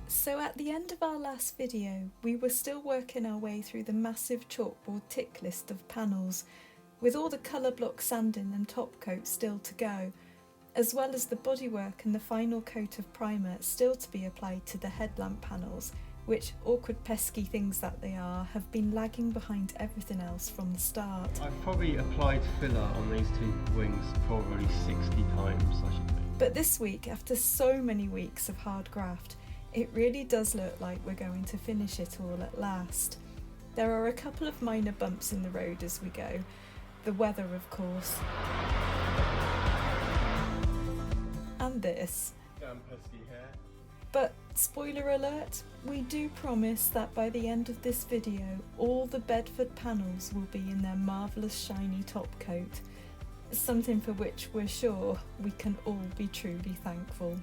So at the end of our last video, we were still working our way through the massive chalkboard tick list of panels, with all the colour block sanding and top coat still to go, as well as the bodywork and the final coat of primer still to be applied to the headlamp panels, which, awkward pesky things that they are, have been lagging behind everything else from the start. I've probably applied filler on these two wings probably 60 times, I should think. But this week, after so many weeks of hard graft, it really does look like we're going to finish it all at last. There are a couple of minor bumps in the road as we go. The weather, of course. And this. Damn pesky hair. But, spoiler alert, we do promise that by the end of this video, all the Bedford panels will be in their marvellous shiny top coat. Something for which we're sure we can all be truly thankful.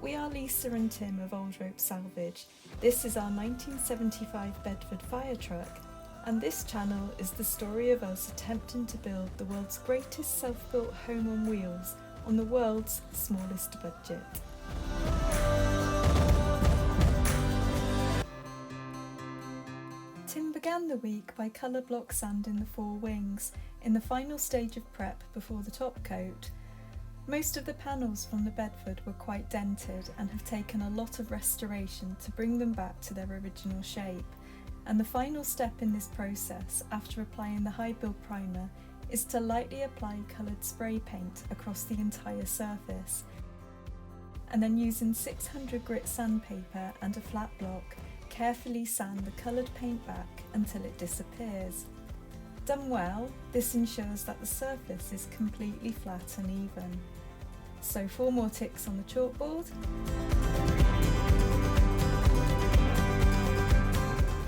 We are Lisa and Tim of Old Rope Salvage. This is our 1975 Bedford fire truck, and this channel is the story of us attempting to build the world's greatest self-built home on wheels on the world's smallest budget. Tim began the week by colour block sanding the four wings, in the final stage of prep before the top coat. Most of the panels from the Bedford were quite dented and have taken a lot of restoration to bring them back to their original shape, and the final step in this process, after applying the high build primer, is to lightly apply coloured spray paint across the entire surface, and then using 600 grit sandpaper and a flat block, carefully sand the coloured paint back until it disappears. Done well, this ensures that the surface is completely flat and even. So 4 more ticks on the chalkboard,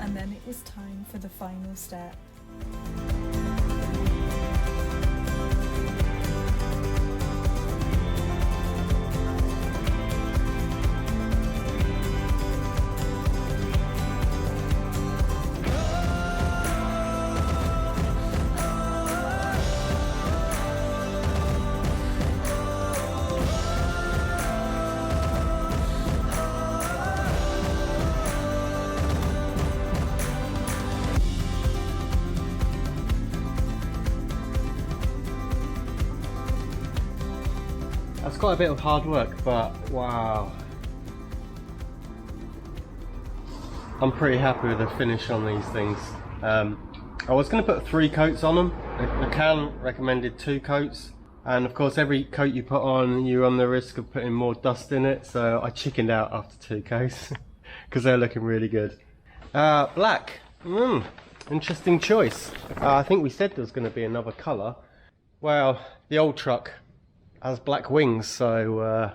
and then it was time for the final step. That's quite a bit of hard work, but wow. I'm pretty happy with the finish on these things. I was going to put 3 coats on them. The can recommended 2 coats, and of course every coat you put on, you run the risk of putting more dust in it, so I chickened out after 2 coats because they're looking really good. Black, interesting choice. I think we said there was going to be another colour. Well, the old truck has black wings, so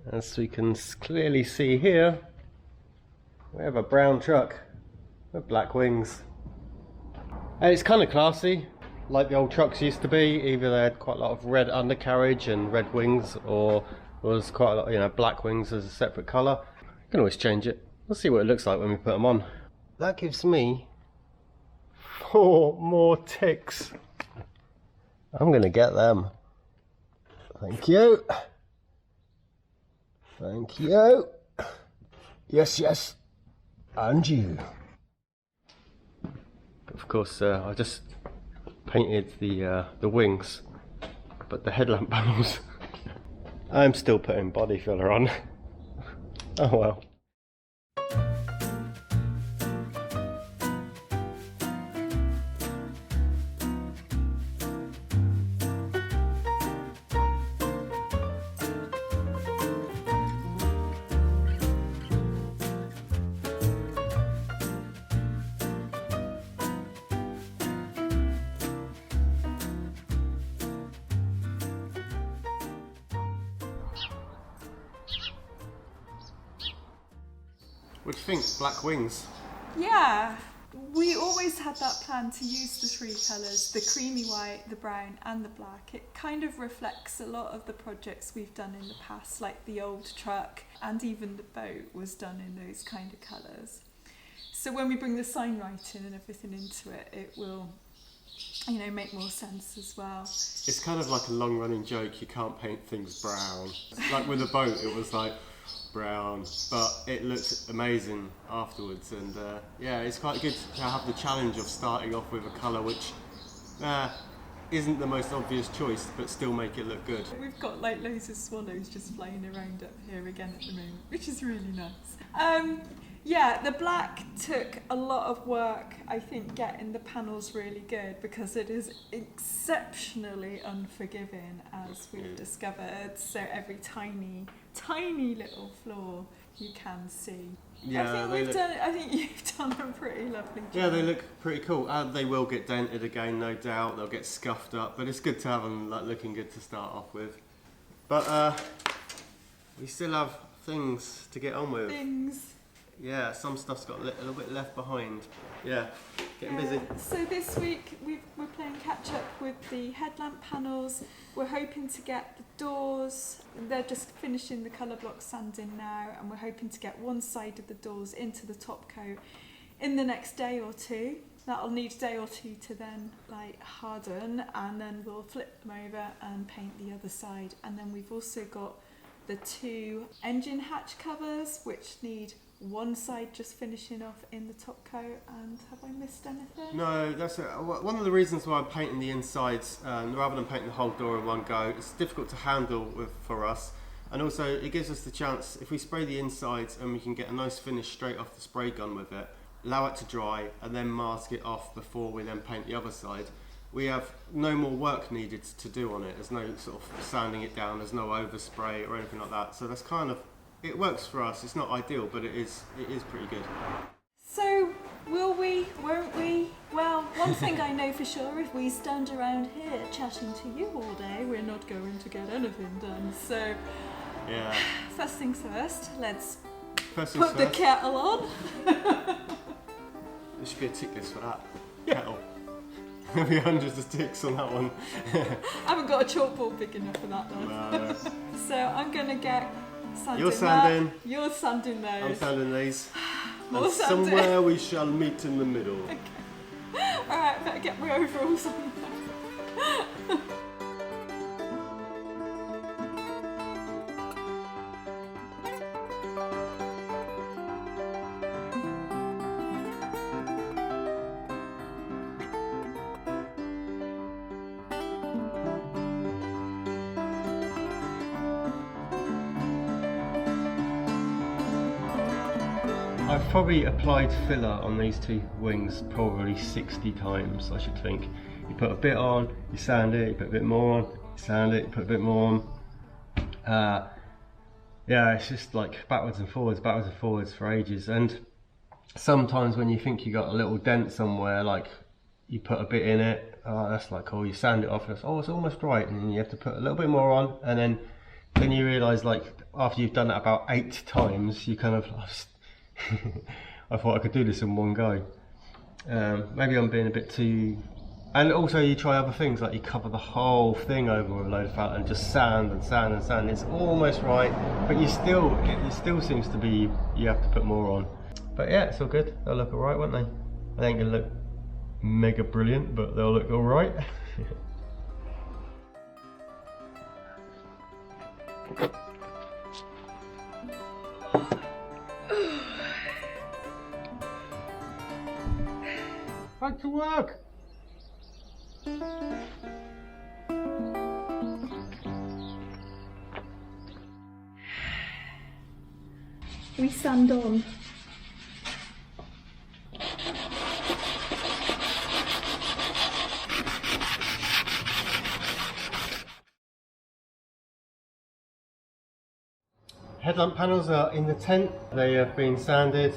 as we can clearly see here, we have a brown truck with black wings. And it's kind of classy, like the old trucks used to be. Either they had quite a lot of red undercarriage and red wings, or was quite a lot, black wings as a separate colour. You can always change it. We'll see what it looks like when we put them on. That gives me 4 more ticks. I'm gonna get them. Thank you. Thank you. Yes, yes. And you. Of course, I just painted the wings, but the headlamp panels, I'm still putting body filler on. Oh well. What do you think? Black wings? Yeah, we always had that plan to use the 3 colours, the creamy white, the brown and the black. It kind of reflects a lot of the projects we've done in the past, like the old truck, and even the boat was done in those kind of colours. So when we bring the sign writing and everything into it, it will, make more sense as well. It's kind of like a long running joke, you can't paint things brown. Like with the boat, it was like, brown, but it looks amazing afterwards. And yeah, it's quite good to have the challenge of starting off with a colour which isn't the most obvious choice, but still make it look good. We've got like loads of swallows just flying around up here again at the moment, which is really nice. Yeah, the black took a lot of work, I think, getting the panels really good, because it is exceptionally unforgiving, as we've discovered. So every tiny little flaw you can see. Yeah, I think you've done a pretty lovely job. Yeah, they look pretty cool. They will get dented again, no doubt. They'll get scuffed up, but it's good to have them like looking good to start off with. But we still have things to get on with. Yeah, some stuff's got a little bit left behind. Yeah, getting busy. So this week we're playing catch up with the headlamp panels. We're hoping to get the doors. They're just finishing the colour block sanding now, and we're hoping to get one side of the doors into the top coat in the next day or two. That'll need a day or two to then like harden, and then we'll flip them over and paint the other side. And then we've also got the 2 engine hatch covers, which need one side just finishing off in the top coat. And have I missed anything? No, that's it. One of the reasons why I'm painting the insides rather than painting the whole door in one go. It's difficult to handle for us, and also it gives us the chance, if we spray the insides and we can get a nice finish straight off the spray gun with it, allow it to dry and then mask it off before we then paint the other side, we have no more work needed to do on it. There's no sort of sanding it down, there's no overspray or anything like that. So that's kind of, it works for us. It's not ideal, but it is pretty good. So will we, won't we? Well, one thing I know for sure, if we stand around here chatting to you all day, we're not going to get anything done. So yeah, first things first, let's put first. the kettle on. There should be a tick list for that. Kettle. There'll be hundreds of ticks on that one. I haven't got a chalkboard big enough for that though. No. So I'm going to get sanding. You're sanding. That. You're sanding those. I'm sanding these. More and sanding. somewhere we shall meet in the middle. Okay. Alright, better get my overalls on. I've probably applied filler on these 2 wings probably 60 times, I should think. You put a bit on, you sand it, you put a bit more on, you sand it, you put a bit more on. Yeah, it's just like backwards and forwards for ages. And sometimes when you think you got a little dent somewhere, like you put a bit in it, that's like, oh, you sand it off, and it's almost right, and then you have to put a little bit more on, and then you realise, like, after you've done it about 8 times, you kind of I thought I could do this in one go. Maybe I'm being a bit too... And also you try other things, like you cover the whole thing over with a load of felt and just sand and sand and sand. It's almost right, but it still seems to be you have to put more on. But yeah, it's all good. They'll look alright, won't they? They ain't gonna look mega brilliant, but they'll look alright. Back to work! We sand on. Headlamp panels are in the tent. They have been sanded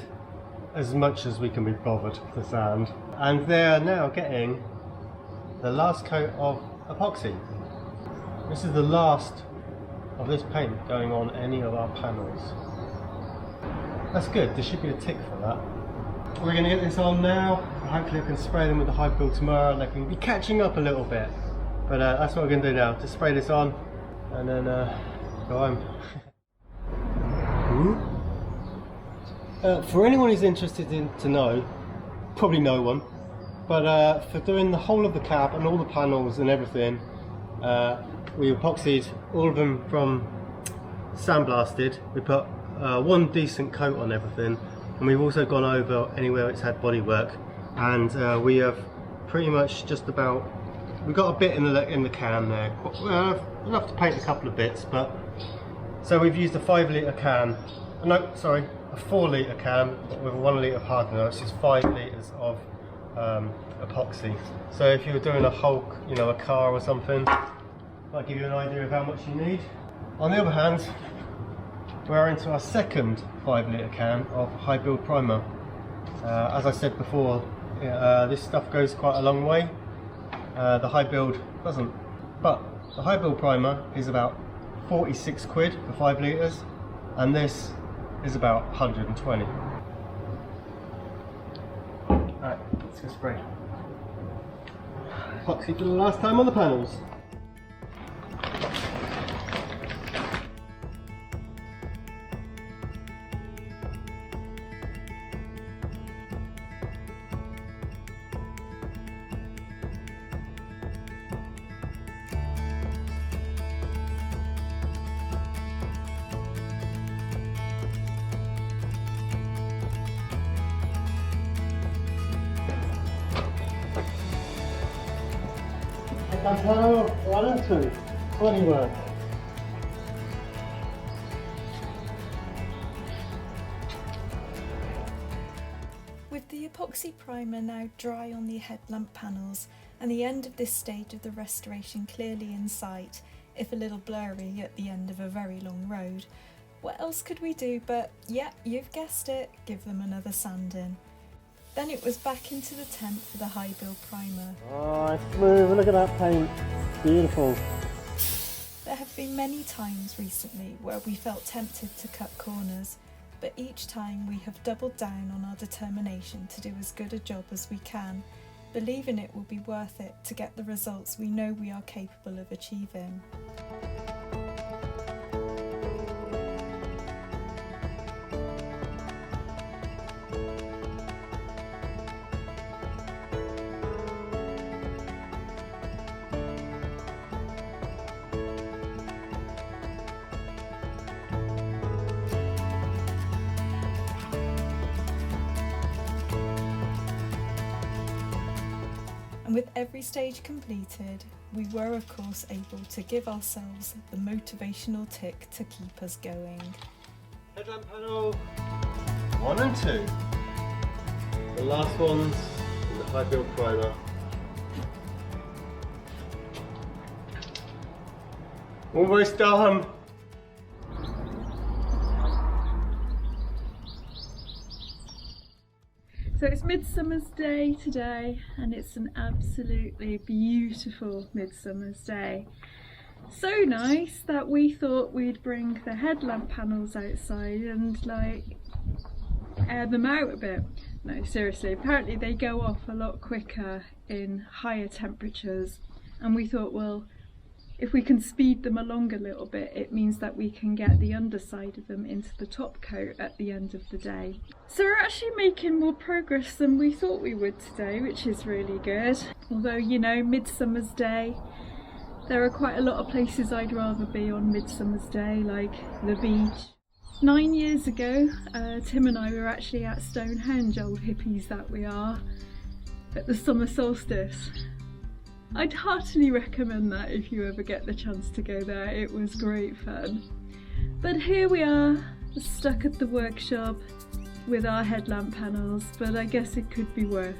as much as we can be bothered to sand, and they are now getting the last coat of epoxy. This is the last of this paint going on any of our panels. That's good, there should be a tick for that. We're going to get this on now. Hopefully we can spray them with the high build tomorrow and they can be catching up a little bit. But that's what we're going to do now, just spray this on and then go home. For anyone who's interested to know, probably no one, but for doing the whole of the cab and all the panels and everything, we epoxied all of them from sandblasted. We put one decent coat on everything, and we've also gone over anywhere it's had bodywork, and we have pretty much just about, we've got a bit in the can there, enough to paint a couple of bits, but so we've used a 5 litre can, no sorry, a 4 litre can with a 1 litre of hardener, which is 5 litres of epoxy. So if you were doing a Hulk, you know, a car or something, that'll give you an idea of how much you need. On the other hand, we're into our second 5 litre can of high build primer. As I said before, this stuff goes quite a long way. The high build doesn't, but the high build primer is about 46 quid for 5 litres, and this is about 120. Alright, let's go spray. Epoxy for the last time on the panels. Panel 1 and 2, Bodywork. With the epoxy primer now dry on the headlamp panels and the end of this stage of the restoration clearly in sight, if a little blurry at the end of a very long road, what else could we do but, yeah, you've guessed it, give them another sand in. Then it was back into the tent for the high build primer. Oh, it's smooth, look at that paint, beautiful. There have been many times recently where we felt tempted to cut corners, but each time we have doubled down on our determination to do as good a job as we can, believing it will be worth it to get the results we know we are capable of achieving. And with every stage completed, we were of course able to give ourselves the motivational tick to keep us going. Headlamp panel 1 and 2. The last ones in the high build primer. Almost done. So it's Midsummer's Day today, and it's an absolutely beautiful Midsummer's Day. So nice that we thought we'd bring the headlamp panels outside and like air them out a bit. No, seriously, apparently they go off a lot quicker in higher temperatures, and we thought, well, if we can speed them along a little bit, it means that we can get the underside of them into the top coat at the end of the day. So we're actually making more progress than we thought we would today, which is really good. Although, you know, Midsummer's Day, there are quite a lot of places I'd rather be on Midsummer's Day, like the beach. 9 years ago, Tim and I were actually at Stonehenge, old hippies that we are, at the summer solstice. I'd heartily recommend that if you ever get the chance to go there. It was great fun. But here we are, stuck at the workshop with our headlamp panels, but I guess it could be worse.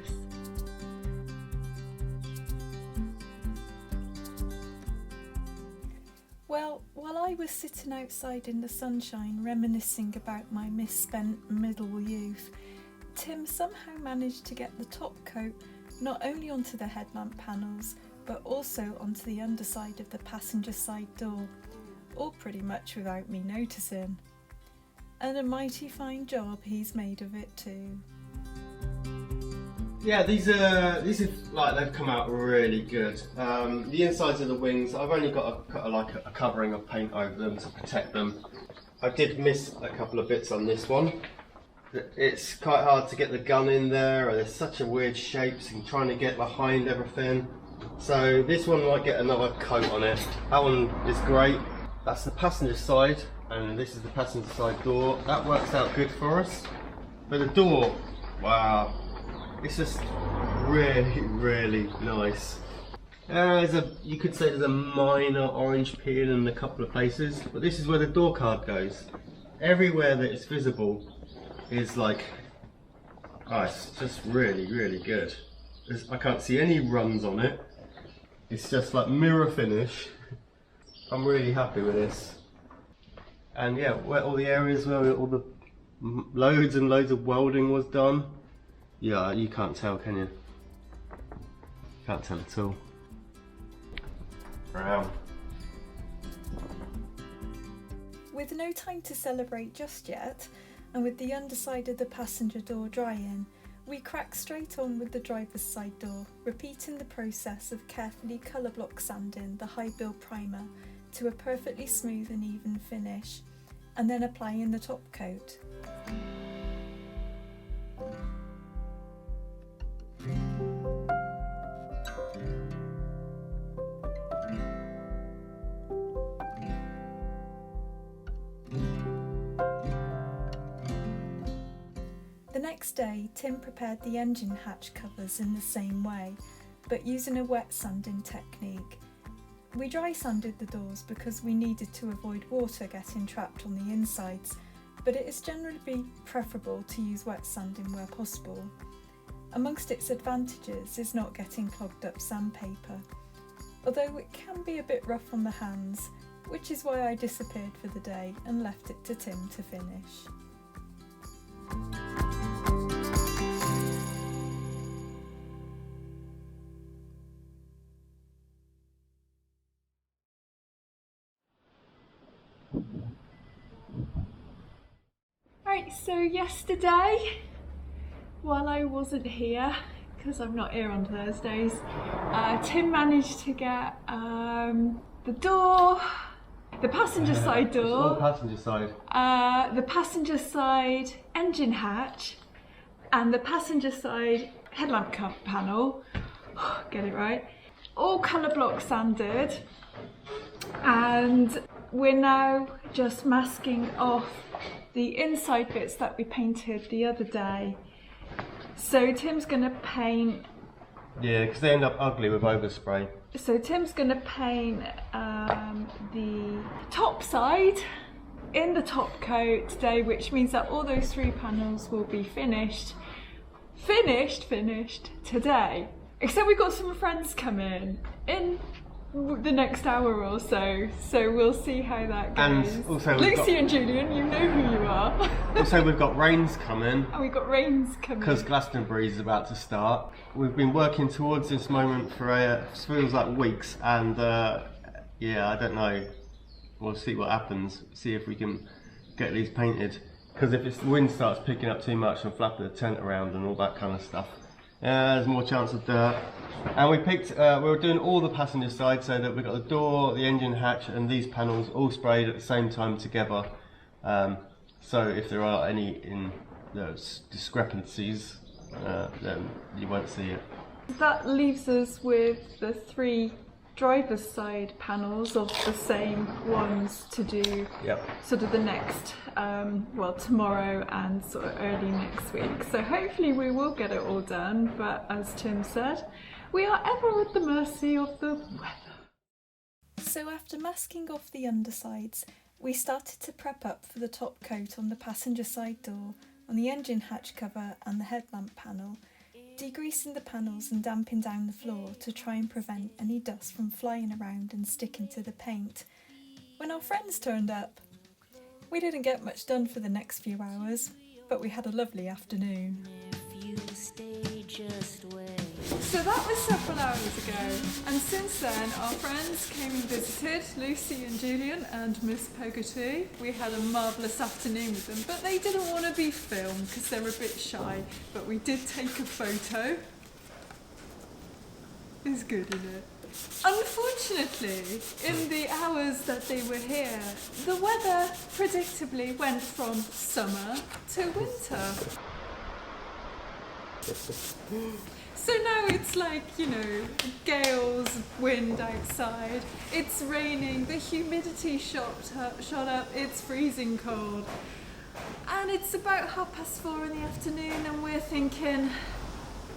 Well, while I was sitting outside in the sunshine reminiscing about my misspent middle youth, Tim somehow managed to get the top coat not only onto the headlamp panels, but also onto the underside of the passenger side door, all pretty much without me noticing. And a mighty fine job he's made of it too. Yeah, these are like, they've come out really good. The insides of the wings, I've only got a covering of paint over them to protect them. I did miss a couple of bits on this one. It's quite hard to get the gun in there, and there's such a weird shapes and trying to get behind everything. So this one might get another coat on it. That one is great. That's the passenger side, and and this is the passenger side door. That works out good for us. But the door, wow, it's just really, really nice. You could say there's a minor orange peel in a couple of places, but this is where the door card goes. Everywhere that it's visible is like, oh, it's just really, really good. I can't see any runs on it. It's just like mirror finish. I'm really happy with this. And yeah, where all the areas where all the loads and loads of welding was done. Yeah, you can't tell, can you? Can't tell at all. Wow. With no time to celebrate just yet, and with the underside of the passenger door drying, we crack straight on with the driver's side door, repeating the process of carefully colour block sanding the high build primer to a perfectly smooth and even finish, and then applying the top coat. The next day, Tim prepared the engine hatch covers in the same way, but using a wet sanding technique. We dry sanded the doors because we needed to avoid water getting trapped on the insides, but it is generally preferable to use wet sanding where possible. Amongst its advantages is not getting clogged up sandpaper, although it can be a bit rough on the hands, which is why I disappeared for the day and left it to Tim to finish. Right, so yesterday, while I wasn't here, because I'm not here on Thursdays, Tim managed to get the door, the passenger side door, all passenger side, the passenger side engine hatch, and the passenger side headlamp panel, get it right, all colour block sanded, and we're now just masking off the inside bits that we painted the other day. So Tim's going to paint... Yeah, because they end up ugly with overspray. So Tim's going to paint the top side in the top coat today, which means that all those 3 panels will be finished today. Except we've got some friends coming in the next hour or so we'll see how that goes. And also Lucy and Julian, you know who you are. Also we've got rains coming. And we've got rains coming. Because Glastonbury is about to start. We've been working towards this moment for feels like weeks, and yeah, I don't know. We'll see what happens. See if we can get these painted. Because if the wind starts picking up too much and flapping the tent around and all that kind of stuff, there's more chance of dirt. And we picked, we were doing all the passenger side, so that we got the door, the engine hatch and these panels all sprayed at the same time together. So if there are any discrepancies, then you won't see it. That leaves us with the 3 driver's side panels of the same ones to do. Yep. Sort of the next, well, tomorrow and sort of early next week. So hopefully we will get it all done, but as Tim said, we are ever at the mercy of the weather. So after masking off the undersides, we started to prep up for the top coat on the passenger side door, on the engine hatch cover and the headlamp panel, degreasing the panels and damping down the floor to try and prevent any dust from flying around and sticking to the paint. When our friends turned up, we didn't get much done for the next few hours, but we had a lovely afternoon. So that was several hours ago, and since then our friends came and visited, Lucy and Julian and Miss Peggotty. We had a marvellous afternoon with them, but they didn't want to be filmed because they're a bit shy, but we did take a photo. It's good, isn't it? Unfortunately, in the hours that they were here, the weather predictably went from summer to winter. So now it's like, you know, gales, wind outside, it's raining, the humidity shot up, it's freezing cold. And it's about 4:30 in the afternoon and we're thinking,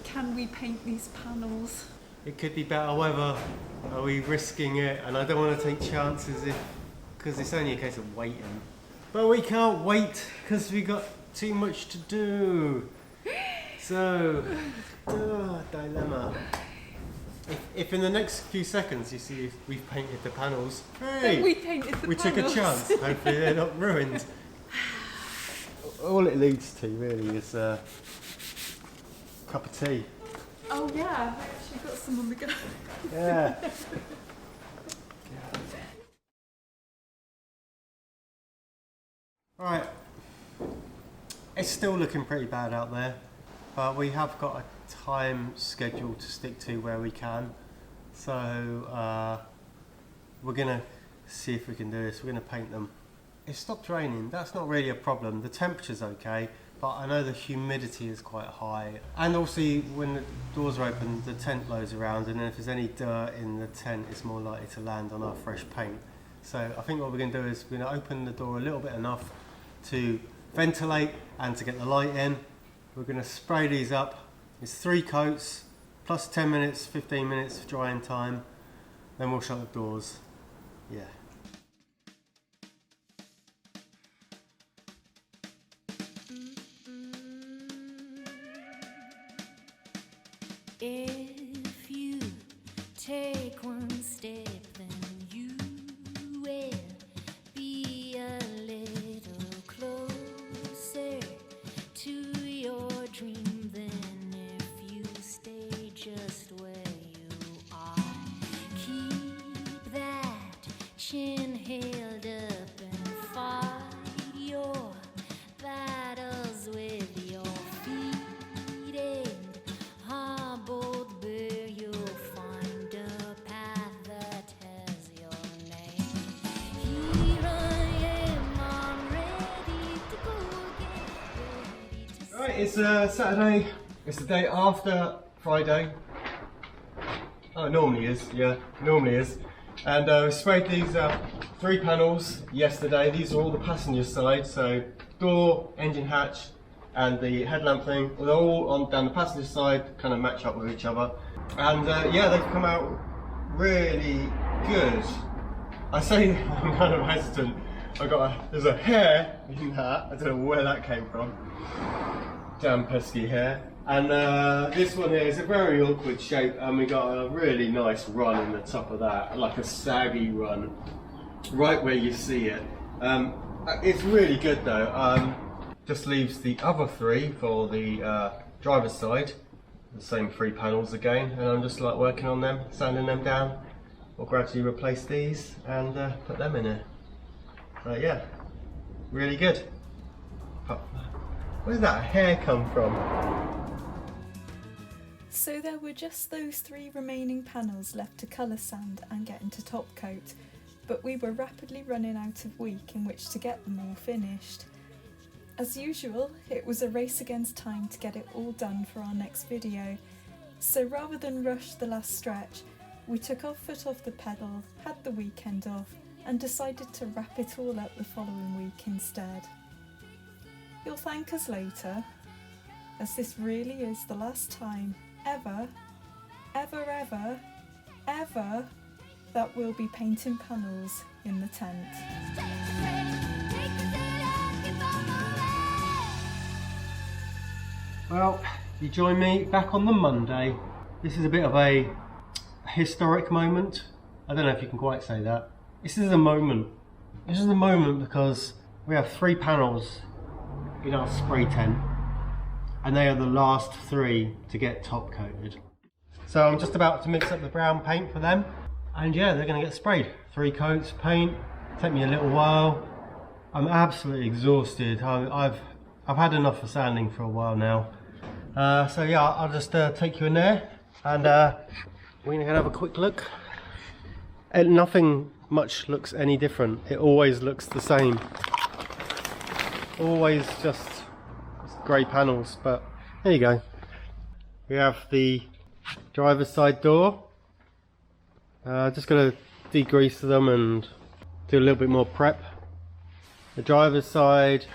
can we paint these panels? It could be better weather. Are we risking it? And I don't want to take chances because it's only a case of waiting. But we can't wait because we got too much to do. So, dilemma. If in the next few seconds you see we've painted the panels, hey, we painted the panels. Took a chance. Hopefully they're not ruined. All it leads to really is a cup of tea. Oh yeah, I actually got some on the go. Yeah. Right. It's still looking pretty bad out there, but we have got a time schedule to stick to where we can. So we're gonna see if we can do this. We're gonna paint them. It stopped raining. That's not really a problem. The temperature's okay, but I know the humidity is quite high. And also when the doors are open, the tent blows around, and then if there's any dirt in the tent, it's more likely to land on our fresh paint. So I think what we're gonna do is we're gonna open the door a little bit enough to ventilate and to get the light in. We're gonna spray these up. It's 3 coats, plus 10 minutes, 15 minutes of drying time. Then we'll shut the doors. Yeah. If you take one step, then you will be a little closer to your dream than if you stay just where you are. Keep that chin held up and fight your battles with your feet and both where you'll find a path that has your name. Here I am, I'm ready to go again. Right, it's Saturday. It's the day after Friday. Oh, it normally is. Yeah, it normally is. And we sprayed these 3 panels yesterday. These are all the passenger side, so door, engine hatch, and the headlamp thing. They're all on down the passenger side, kind of match up with each other. And yeah, they've come out really good. I say I'm kind of hesitant. There's a hair in that. I don't know where that came from. Damn pesky hair. And this one here is a very awkward shape, and we got a really nice run in the top of that, like a saggy run, right where you see it. It's really good though. Just leaves the other 3 for the driver's side, the same 3 panels again, and I'm just like working on them, sanding them down. We'll gradually replace these and put them in here. Yeah, really good. Where did that hair come from? So there were just those 3 remaining panels left to colour sand and get into top coat, but we were rapidly running out of week in which to get them all finished. As usual, it was a race against time to get it all done for our next video, so rather than rush the last stretch, we took our foot off the pedal, had the weekend off, and decided to wrap it all up the following week instead. You'll thank us later, as this really is the last time ever that we'll be painting panels in the tent. Well, you join me back on the Monday. This is a bit of a historic moment. I don't know if you can quite say that. This is a moment. This is a moment because we have 3 panels in our spray tent, and they are the last 3 to get top coated. So I'm just about to mix up the brown paint for them, and yeah, they're going to get sprayed. 3 coats paint. Take me a little while. I'm absolutely exhausted. I've had enough of sanding for a while now. So yeah, I'll just take you in there, and we're gonna have a quick look. And nothing much looks any different. It always looks the same. Always just grey panels, but there you go. we have the driver's side door. Just going to degrease them and do a little bit more prep. The driver's side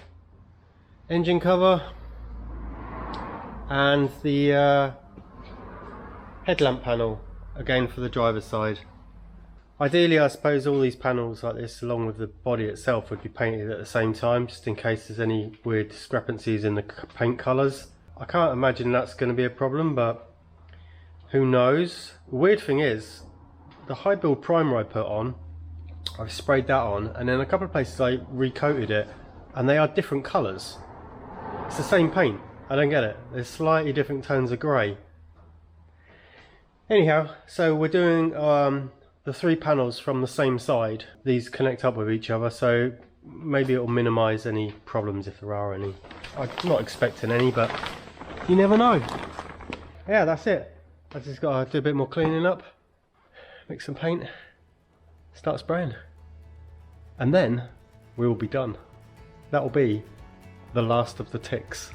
engine cover and the headlamp panel again for the driver's side. Ideally, I suppose all these panels like this along with the body itself would be painted at the same time, just in case there's any weird discrepancies in the paint colours. I can't imagine that's going to be a problem, but who knows. The weird thing is, the high build primer I put on, I've sprayed that on, and then a couple of places I recoated it and they are different colours. It's the same paint. I don't get it. There's slightly different tones of grey. Anyhow, so we're doing the 3 panels from the same side. These connect up with each other, so maybe it'll minimise any problems if there are any. I'm not expecting any, but you never know. Yeah, that's it. I just got to do a bit more cleaning up, mix some paint, start spraying, and then we will be done. That will be the last of the ticks.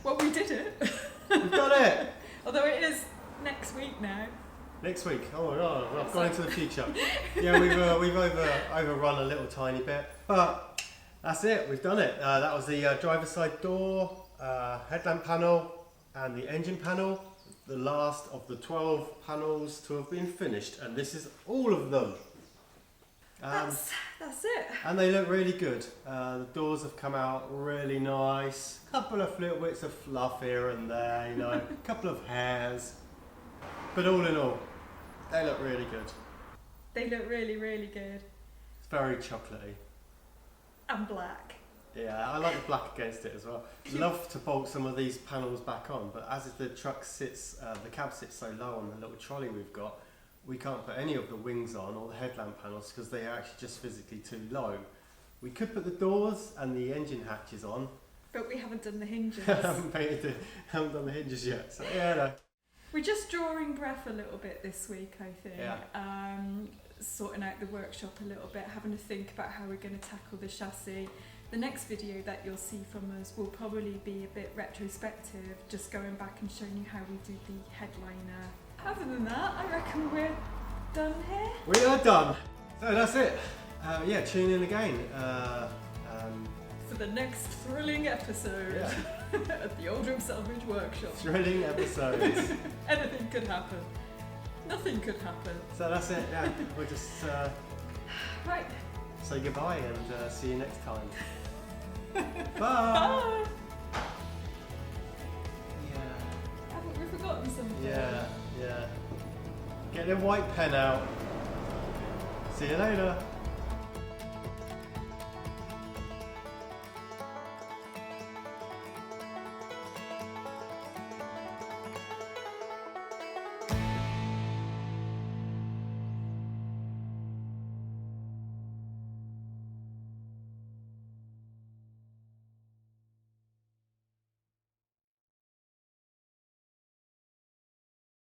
Well, we did it. We've done it! Although it is next week now. Next week? Oh my god, I've gone into the future. Yeah, we've overrun a little tiny bit, but that's it, we've done it. That was the driver's side door, headlamp panel and the engine panel. The last of the 12 panels to have been finished, and this is all of them. That's it. And they look really good. The doors have come out really nice. Couple of little bits of fluff here and there, you know, a couple of hairs. But all in all, they look really good. They look really, really good. It's very chocolatey. And black. Yeah, I like the black against it as well. Love to bolt some of these panels back on, but as the truck sits, the cab sits so low on the little trolley we've got, we can't put any of the wings on or the headlamp panels because they are actually just physically too low. We could put the doors and the engine hatches on. But we haven't done the hinges. haven't done the hinges yet, so yeah, no. We're just drawing breath a little bit this week, I think. Yeah. Sorting out the workshop a little bit, having to think about how we're going to tackle the chassis. The next video that you'll see from us will probably be a bit retrospective, just going back and showing you how we do the headliner. Other than that, I reckon we're done here. We are done. So that's it. Yeah, tune in again. For the next thrilling episode at the Oldham Salvage Workshop. Thrilling episodes. Anything could happen. Nothing could happen. So that's it, yeah. We'll just right. say goodbye and see you next time. Bye! Bye! Yeah. Haven't we forgotten something? Yeah. Get the white pen out. See you later.